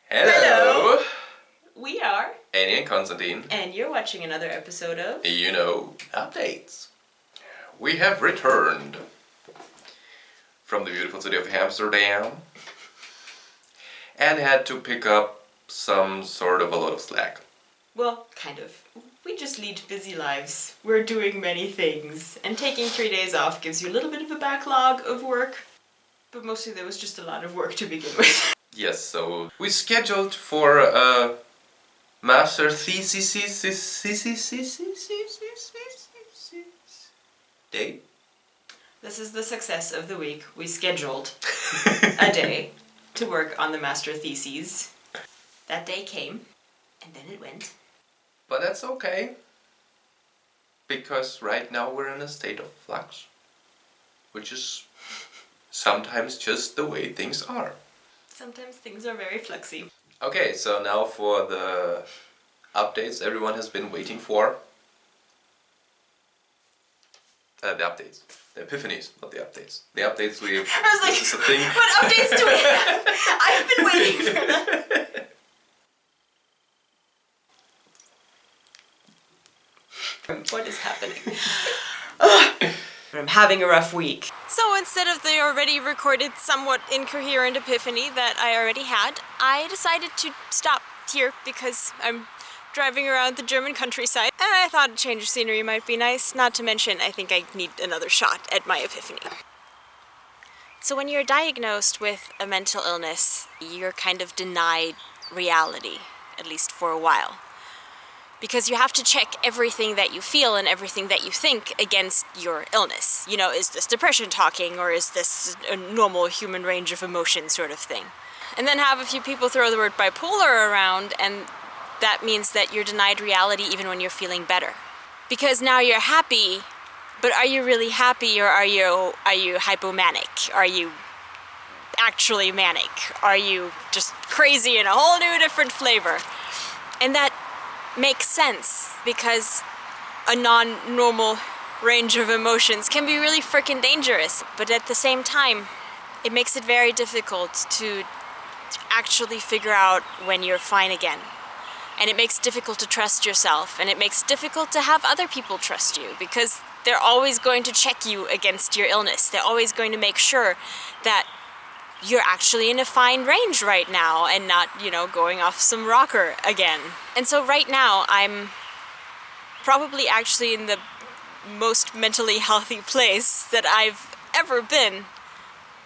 Hello! We are Annie and Konstantin. And you're watching another episode of Updates. We have returned from the beautiful city of Amsterdam and had to pick up some sort of a lot of slack. Well, kind of. We just lead busy lives. We're doing many things, and taking 3 days off gives you a little bit of a backlog of work, but mostly there was just a lot of work to begin with. Yes, so we scheduled for a master thesis day. This is the success of the week. We scheduled a day to work on the master theses. That day came, and then it went. But that's okay, because right now we're in a state of flux, which is sometimes just the way things are. Sometimes things are very fluxy. Okay, so now for the updates everyone has been waiting for. The updates. The epiphanies, not the updates. The updates we have. I was like, this is a thing. What updates do we have? I've been waiting for that. What is happening? I'm having a rough week. So instead of the already recorded somewhat incoherent epiphany that I already had, I decided to stop here because I'm driving around the German countryside and I thought a change of scenery might be nice, not to mention I think I need another shot at my epiphany. So when you're diagnosed with a mental illness, you're kind of denied reality, at least for a while. Because you have to check everything that you feel and everything that you think against your illness. You know, is this depression talking, or is this a normal human range of emotion sort of thing? And then have a few people throw the word bipolar around, and that means that you're denied reality even when you're feeling better. Because now you're happy, but are you really happy, or are you hypomanic? Are you actually manic? Are you just crazy in a whole new different flavor? And that makes sense, because a non-normal range of emotions can be really freaking dangerous, but at the same time it makes it very difficult to actually figure out when you're fine again, and it makes it difficult to trust yourself, and it makes it difficult to have other people trust you, because they're always going to check you against your illness. They're always going to make sure that you're actually in a fine range right now and not, going off some rocker again. And so right now I'm probably actually in the most mentally healthy place that I've ever been,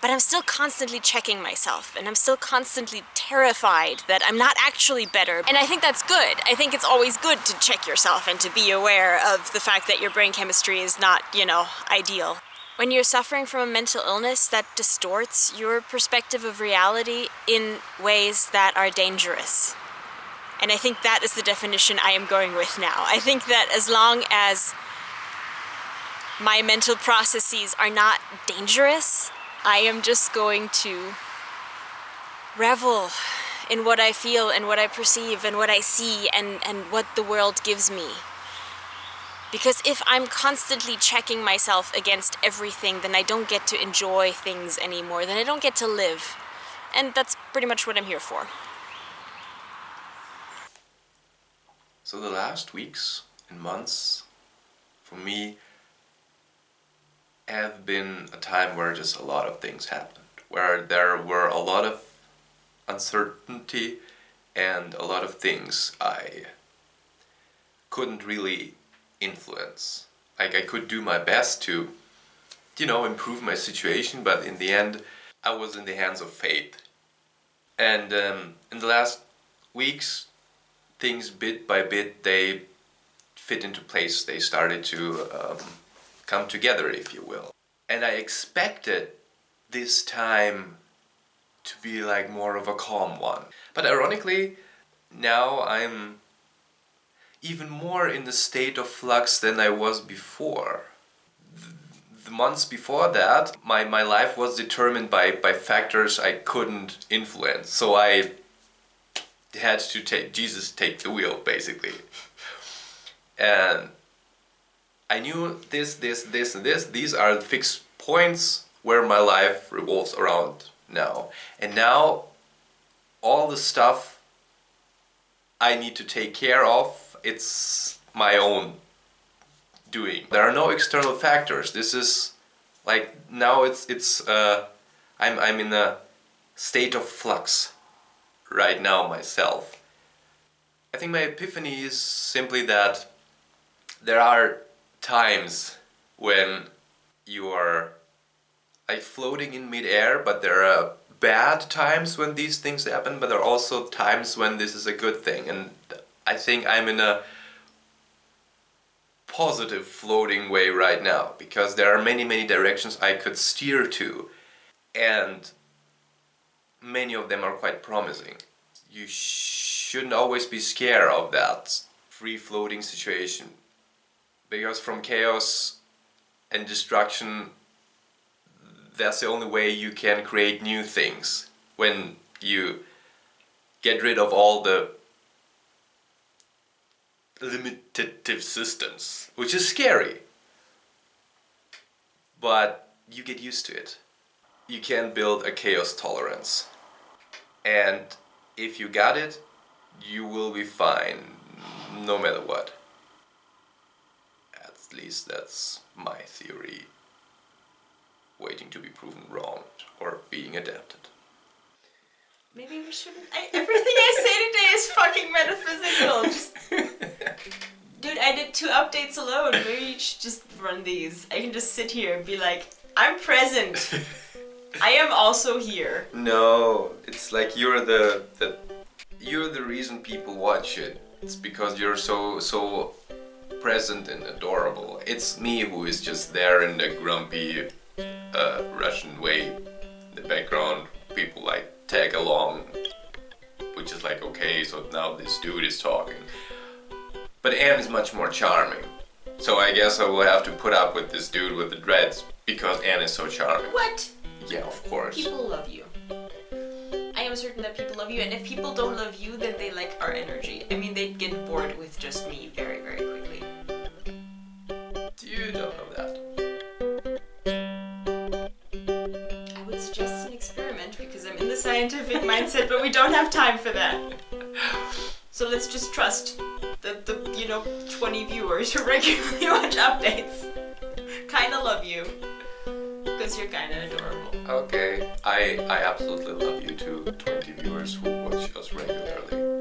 but I'm still constantly checking myself, and I'm still constantly terrified that I'm not actually better. And I think that's good. I think it's always good to check yourself and to be aware of the fact that your brain chemistry is not, ideal. When you're suffering from a mental illness, that distorts your perspective of reality in ways that are dangerous. And I think that is the definition I am going with now. I think that as long as my mental processes are not dangerous, I am just going to revel in what I feel and what I perceive and what I see and what the world gives me. Because if I'm constantly checking myself against everything, then I don't get to enjoy things anymore, then I don't get to live. And that's pretty much what I'm here for. So the last weeks and months for me have been a time where just a lot of things happened, where there were a lot of uncertainty and a lot of things I couldn't really influence. Like, I could do my best to, improve my situation, but in the end I was in the hands of fate. And in the last weeks, things bit by bit, they fit into place. They started to come together, if you will. And I expected this time to be like more of a calm one. But ironically, now I'm even more in the state of flux than I was before. The months before that, my life was determined by factors I couldn't influence. So I had to take the wheel, basically. And I knew this, and this. These are the fixed points where my life revolves around now. And now all the stuff I need to take care of, it's my own doing. There are no external factors. This is like now I'm in a state of flux right now myself. I think my epiphany is simply that there are times when you are like floating in midair, but there are bad times when these things happen, but there are also times when this is a good thing. And I think I'm in a positive floating way right now, because there are many directions I could steer to, and many of them are quite promising. You shouldn't always be scared of that free floating situation, because from chaos and destruction, that's the only way you can create new things, when you get rid of all the limitative systems, which is scary, but you get used to it. You can build a chaos tolerance, and if you got it, you will be fine no matter what. At least that's my theory, waiting to be proven wrong or being adapted. Maybe we shouldn't. Everything I say today is fucking metaphysical. Dude, I did 2 updates alone. Maybe you should just run these. I can just sit here and be like, I'm present. I am also here. No, it's like you're the reason people watch it. It's because you're so present and adorable. It's me who is just there in the grumpy Russian way in the background. People like tag along, which is like, okay, so now this dude is talking. But Anne is much more charming, so I guess I will have to put up with this dude with the dreads because Anne is so charming. What? Yeah, of course. People love you. I am certain that people love you, and if people don't love you, then they like our energy. I mean, they'd get bored with just me very, very quickly. You don't know that. I would suggest an experiment because I'm in the scientific mindset, but we don't have time for that. So let's just trust that the 20 viewers who regularly watch updates kinda love you. Because you're kinda adorable. Okay, I absolutely love you too, 20 viewers who watch us regularly.